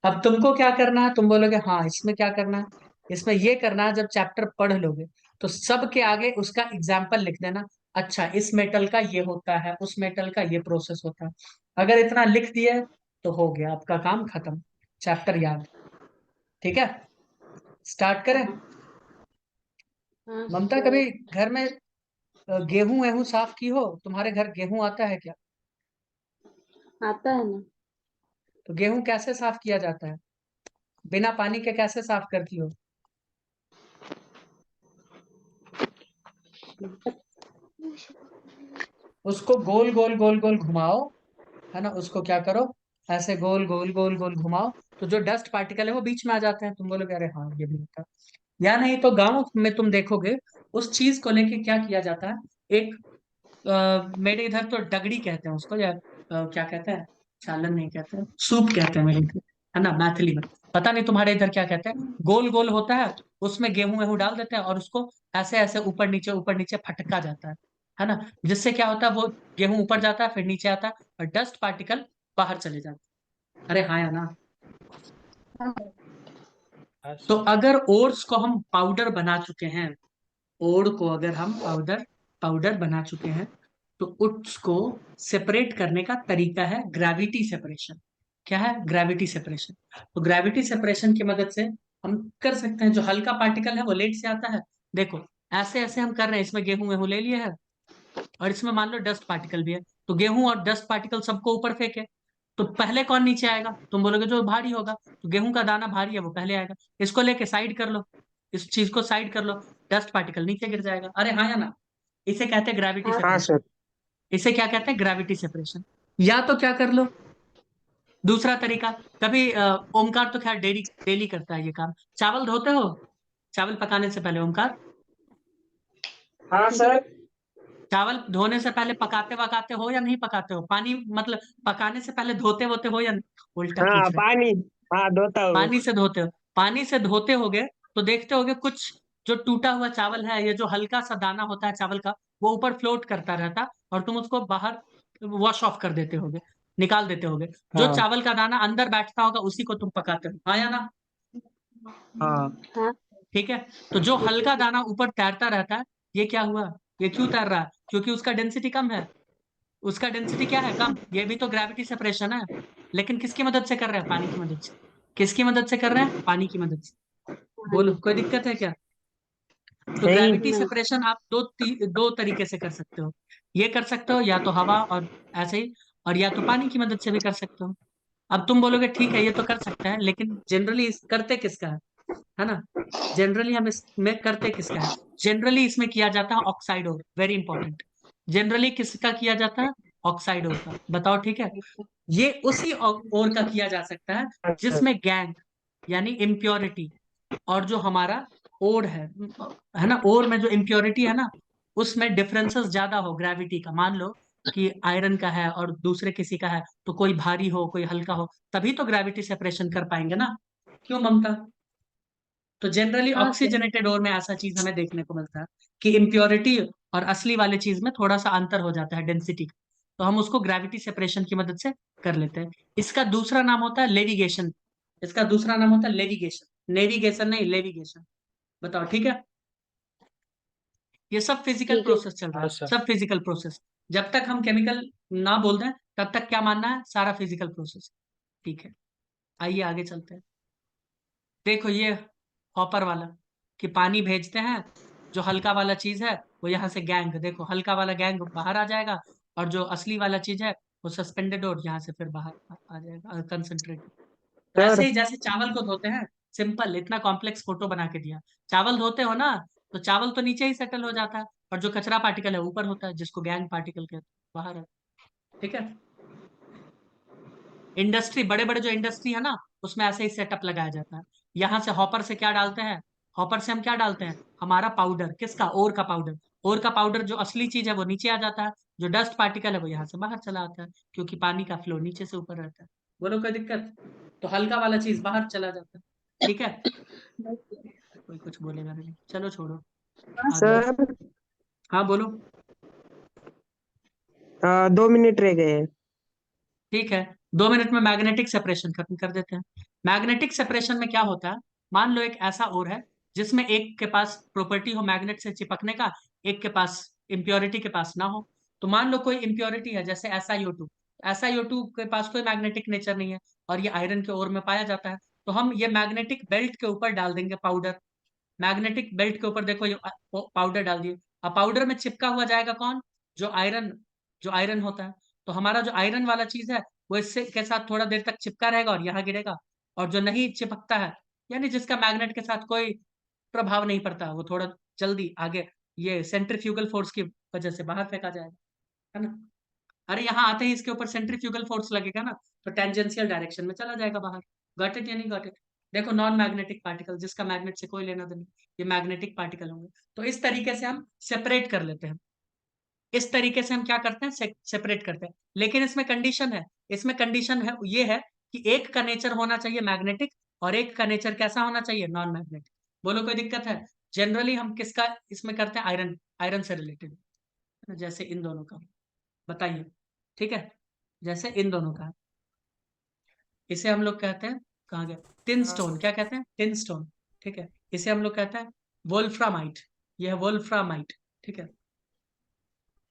अब तुमको क्या करना है, तुम बोलोगे हाँ इसमें क्या करना है, इसमें ये करना है। जब चैप्टर पढ़ लोगे तो सबके आगे उसका एग्जाम्पल लिख देना। अच्छा इस मेटल का ये होता है, उस मेटल का ये प्रोसेस होता है। अगर इतना लिख दिए तो हो गया आपका काम खत्म, चैप्टर याद। ठीक है, स्टार्ट करें। हाँ ममता सर। कभी घर में गेहूं वेहूं साफ की हो? तुम्हारे घर गेहूं आता है क्या? आता है ना। तो गेहूं कैसे साफ किया जाता है, बिना पानी के कैसे साफ करती हो? उसको गोल गोल गोल गोल घुमाओ, है ना, उसको क्या करो, ऐसे गोल गोल गोल गोल घुमाओ, तो जो डस्ट पार्टिकल है वो बीच में आ जाते हैं। तुम बोलोगे अरे हाँ ये भी होता है। या नहीं तो गांव में तुम देखोगे उस चीज को लेके क्या किया जाता है। एक मेरे इधर तो डगड़ी कहते हैं उसको, या क्या कहते हैं, चालन नहीं कहते हैं, सूप कहते हैं मेरे इधर, है ना, मैथिली में। पता नहीं तुम्हारे इधर क्या कहते हैं। गोल गोल होता है, उसमें गेहूं वेहूं डाल देते हैं और उसको ऐसे ऐसे ऊपर नीचे फटका जाता है ना। जिससे क्या होता है, वो गेहूं ऊपर जाता है फिर नीचे आता है और डस्ट पार्टिकल बाहर चले जाते हैं। अरे हाँ या ना? तो अगर ओट्स को हम पाउडर बना चुके हैं, ओड़ को अगर हम पाउडर पाउडर बना चुके हैं, तो उसको सेपरेट करने का तरीका है ग्रेविटी सेपरेशन। क्या है? Gravity separation. तो ग्रेविटी सेपरेशन की मदद से हम कर सकते हैं, जो हल्का पार्टिकल है वो लेट से आता है। देखो ऐसे ऐसे हम कर रहे हैं, इसमें गेहूं वेहूं ले लिए है और इसमें मान लो डस्ट पार्टिकल भी है, तो गेहूं और डस्ट पार्टिकल सबको ऊपर फेंके, तो पहले कौन नीचे आएगा? तुम बोलोगे जो भारी होगा, तो गेहूं का दाना भारी है वो पहले आएगा। इसको लेके साइड कर लो, इस चीज को साइड कर लो, डस्ट पार्टिकल नीचे गिर जाएगा। अरे हाँ या ना? इसे कहते हैं ग्रेविटी हाँ हाँ सेपरेशन। सर। इसे क्या कहते हैं? Gravity separation. या तो क्या कर लो, दूसरा तरीका, कभी ओमकार तो खैर डेली डेली करता है ये काम। चावल धोते हो चावल पकाने से पहले ओमकार? हाँ सर। चावल धोने से पहले पकाते वकाते हो या नहीं पकाते हो? पानी मतलब पकाने से पहले धोते होते हो या नहीं? उल्टा हाँ पूछ रहे। पानी। हाँ धोता हूँ। पानी से धोते हो? पानी से धोते होगे तो देखते होगे कुछ जो टूटा हुआ चावल है, ये जो हल्का सा दाना होता है चावल का, वो ऊपर फ्लोट करता रहता, और तुम उसको बाहर वॉश ऑफ कर देते होगे, निकाल देते होगे। जो हाँ चावल का दाना अंदर बैठता होगा उसी को तुम पकाते हो, हाँ या ना? हाँ। हाँ। ठीक है। तो जो हल्का दाना ऊपर तैरता रहता है, ये क्या हुआ, ये क्यों तैर रहा है? क्योंकि उसका डेंसिटी कम है। उसका डेंसिटी क्या है, कम। ये भी तो ग्रेविटी सेपरेशन है, लेकिन किसकी मदद से कर रहे हैं, पानी की मदद से। किसकी मदद से कर रहे हैं, पानी की मदद से। बोलो कोई दिक्कत है क्या? तो नहीं। ग्रेविटी नहीं। सेपरेशन आप दो तरीके से कर सकते हो। ये कर सकते हो या तो हवा और ऐसे ही, और या तो पानी की मदद से भी कर सकते हो। अब तुम बोलोगे ठीक है ये तो कर सकते हैं, लेकिन जनरली करते किसका है ना? जनरली हम इसमें करते किसका है? जनरली इसमें किया जाता है ऑक्साइड ओर, वेरी इंपॉर्टेंट। जनरली किसका किया जाता है? ऑक्साइड ओर का। बताओ ठीक है। ये उसी ओर का किया जा सकता है अच्छा। जिसमें गैंग यानी इम्प्योरिटी, और जो हमारा ओर है ना, ओर में जो इम्प्योरिटी है ना, उसमें डिफरेंसेस ज्यादा हो ग्रेविटी का। मान लो कि आयरन का है और दूसरे किसी का है, तो कोई भारी हो कोई हल्का हो, तभी तो ग्रेविटी सेपरेशन कर पाएंगे ना। क्यों ममता? तो जनरली हाँ सर। ऑक्सीजनेटेड ओर में ऐसा चीज हमें देखने को मिलता है कि इम्प्योरिटी और असली वाले चीज में थोड़ा सा अंतर हो जाता है डेंसिटी का, तो हम उसको ग्रेविटी सेपरेशन की मदद से कर लेते हैं। इसका दूसरा नाम होता है लेविगेशन। इसका दूसरा नाम होता है लेविगेशन, नेविगेशन नहीं, लेविगेशन। बताओ ठीक है। ये सब फिजिकल ठीक है। प्रोसेस चल रहा हाँ है, सर। सब फिजिकल प्रोसेस। जब तक हम केमिकल ना बोल दें तब तक क्या मानना है, सारा फिजिकल प्रोसेस। ठीक है, आइए आगे चलते हैं। देखो ये हॉपर वाला, कि पानी भेजते हैं, जो हल्का वाला चीज है वो यहाँ से गैंग, देखो हल्का वाला गैंग बाहर आ जाएगा, और जो असली वाला चीज है वो सस्पेंडेड और यहाँ से फिर बाहर आ जाएगा कंसंट्रेट। तो सर। ऐसे ही जैसे चावल को धोते हैं, सिंपल, इतना कॉम्प्लेक्स फोटो बना के दिया। चावल धोते हो ना, तो चावल तो नीचे ही सेटल हो जाता है, और जो कचरा पार्टिकल है ऊपर होता है, जिसको गैंग पार्टिकल कहते हैं, बाहर है। ठीक है। इंडस्ट्री, बड़े बड़े जो इंडस्ट्री है ना, उसमें ऐसे ही सेटअप लगाया जाता है। यहाँ से हॉपर से क्या डालते हैं, हॉपर से हम क्या डालते हैं, हमारा पाउडर, किसका, ओर का पाउडर। ओर का पाउडर जो असली चीज है वो नीचे आ जाता है, जो डस्ट पार्टिकल है वो यहाँ से बाहर चला आता है, क्योंकि पानी का फ्लो नीचे से ऊपर रहता है। बोलो कोई दिक्कत? तो हल्का वाला चीज बाहर चला जाता है। ठीक है, कोई कुछ बोलेगा नहीं, चलो छोड़ो, हाँ आगे। सर। हाँ बोलो। 2 मिनट रह गए हैं। ठीक है, 2 मिनट में मैग्नेटिक सेपरेशन खत्म कर देते हैं। मैग्नेटिक सेपरेशन में क्या होता है, मान लो एक ऐसा ओर है जिसमें एक के पास प्रॉपर्टी हो मैग्नेट से चिपकने का, एक के पास इम्प्योरिटी के पास ना हो। तो मान लो कोई इम्प्योरिटी है जैसे SiO2, SiO2 के पास कोई मैग्नेटिक नेचर नहीं है, और ये आयरन के ओर में पाया जाता है। तो हम ये मैग्नेटिक बेल्ट के ऊपर डाल देंगे पाउडर। मैग्नेटिक बेल्ट के ऊपर देखो ये पाउडर डाल दिए। अब पाउडर में चिपका हुआ जाएगा कौन, जो आयरन, जो आयरन होता है। तो हमारा जो आयरन वाला चीज है वो इससे के साथ थोड़ा देर तक चिपका रहेगा और यहाँ गिरेगा। और जो नहीं चिपकता है, यानी जिसका मैग्नेट के साथ कोई प्रभाव नहीं पड़ता, वो थोड़ा जल्दी आगे, ये सेंट्रीफ्यूगल फोर्स की वजह से बाहर फेंका जाएगा, है ना। अरे यहाँ आते ही इसके ऊपर सेंट्रीफ्यूगल फोर्स लगेगा ना, तो टेंजेंशियल डायरेक्शन में चला जाएगा बाहर। गॉट इट या नहीं गॉट इट? देखो नॉन मैग्नेटिक पार्टिकल, जिसका मैग्नेट से कोई लेना देना, ये मैग्नेटिक पार्टिकल होंगे। तो इस तरीके से हम सेपरेट कर लेते हैं। इस तरीके से हम क्या करते हैं, सेपरेट करते हैं। लेकिन इसमें कंडीशन है, इसमें कंडीशन है, ये है कि एक का नेचर होना चाहिए मैग्नेटिक, और एक का नेचर कैसा होना चाहिए, नॉन मैग्नेटिक। बोलो कोई दिक्कत है? जनरली हम किसका इसमें करते हैं, आयरन, आयरन से रिलेटेड, जैसे इन दोनों का। बताइए ठीक है, जैसे इन दोनों का, इसे हम लोग कहते हैं, कहाँ गया, टिन स्टोन, क्या कहते हैं, टिन स्टोन। ठीक है, इसे हम लोग कहते हैं वोल्फ्रामाइट, ये है वोल्फ्रामाइट। ठीक है,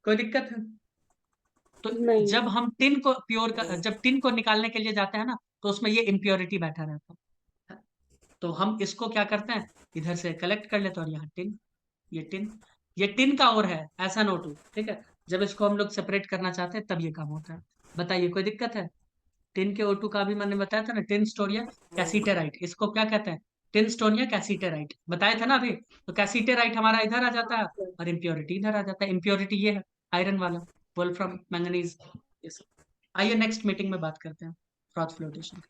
कोई दिक्कत है? तो नहीं। जब हम टिन को प्योर का, जब टिन को निकालने के लिए जाते हैं ना, तो उसमें ये इम्प्योरिटी बैठा रहता है। तो हम इसको क्या करते हैं, इधर से कलेक्ट कर लेते हैं, और यहाँ टिन, ये टिन, ये टिन का और है SnO2। ठीक है, जब इसको हम लोग सेपरेट करना चाहते हैं तब ये काम होता है। बताइए कोई दिक्कत है? टिन के O2 का भी मैंने बताया था ना, टिन स्टोनिया कैसीटेराइट, इसको क्या कहते हैं, टिन स्टोनिया कैसीटेराइट, बताया था ना अभी। तो कैसीटेराइट हमारा इधर आ जाता है, और इम्प्योरिटी इधर आ जाता है। इम्प्योरिटी ये है आयरन वाला, वोल्फ्रम मैंगनीज, ये सब। आइए नेक्स्ट मीटिंग में बात करते हैं फ्रॉथ फ्लोटेशन।